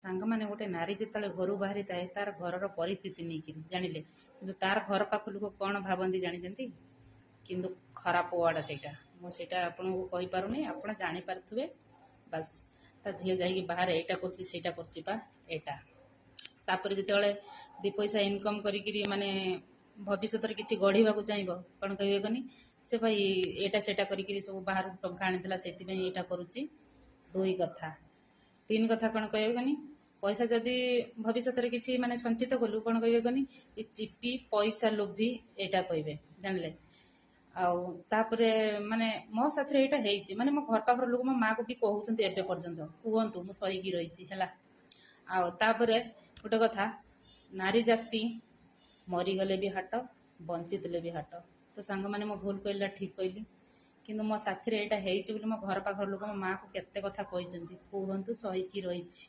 ସାଙ୍ଗମାନେ ଗୋଟେ ନାରୀ ଯେତେବେଳେ ଘରୁ ବାହାରିଥାଏ ତାର ଘରର ପରିସ୍ଥିତି ନେଇକିରି ଜାଣିଲେ, କିନ୍ତୁ ତାର ଘର ପାଖ ଲୋକ କ'ଣ ଭାବନ୍ତି ଜାଣିଛନ୍ତି? କିନ୍ତୁ ଖରାପ ୱାର୍ଡ଼ ସେଇଟା, ମୁଁ ସେଇଟା ଆପଣଙ୍କୁ କହିପାରୁନି, ଆପଣ ଜାଣିପାରୁଥିବେ। ବାସ୍, ତା ଝିଅ ଯାଇକି ବାହାରେ ଏଇଟା କରୁଛି ସେଇଟା କରୁଛି ବା ଏଇଟା। ତାପରେ ଯେତେବେଳେ ଦୁଇ ପଇସା ଇନକମ୍ କରିକିରି ମାନେ ଭବିଷ୍ୟତରେ କିଛି ଗଢ଼ିବାକୁ ଚାହିଁବ, କ'ଣ କହିବେ କନି? ସେ ଭାଇ ଏଇଟା ସେଇଟା କରିକିରି ସବୁ ବାହାରୁ ଟଙ୍କା ଆଣିଥିଲା ସେଥିପାଇଁ ଏଇଟା କରୁଛି। ଦୁଇ କଥା। ତିନି କଥା କ'ଣ କହିବେ କନି? ପଇସା ଯଦି ଭବିଷ୍ୟତରେ କିଛି ମାନେ ସଞ୍ଚିତ କଲୁ, କ'ଣ କହିବେ କନି? ଏ ଚିପି ପଇସା ଲୋଭି, ଏଇଟା କହିବେ ଜାଣିଲେ। ଆଉ ତାପରେ ମାନେ ମୋ ସାଥିରେ ଏଇଟା ହେଇଛି, ମାନେ ମୋ ଘର ପାଖର ଲୋକ ମୋ ମାଆକୁ ବି କହୁଛନ୍ତି ଏବେ ପର୍ଯ୍ୟନ୍ତ, କୁହନ୍ତୁ ମୁଁ ସହିକି ରହିଛି ହେଲା। ଆଉ ତାପରେ ଗୋଟେ କଥା, ନାରୀ ଜାତି ମରିଗଲେ ବି ହାଟ, ବଞ୍ଚିଥିଲେ ବି ହାଟ। ତ ସାଙ୍ଗମାନେ ମୁଁ ଭୁଲ କହିଲି ନା ଠିକ୍ କହିଲି? କିନ୍ତୁ ମୋ ସାଥିରେ ଏଇଟା ହେଇଛି ବୋଲି ମୋ ଘର ପାଖର ଲୋକ ମୋ ମାଆକୁ କେତେ କଥା କହିଛନ୍ତି, କୁହନ୍ତୁ ସହିକି ରହିଛି।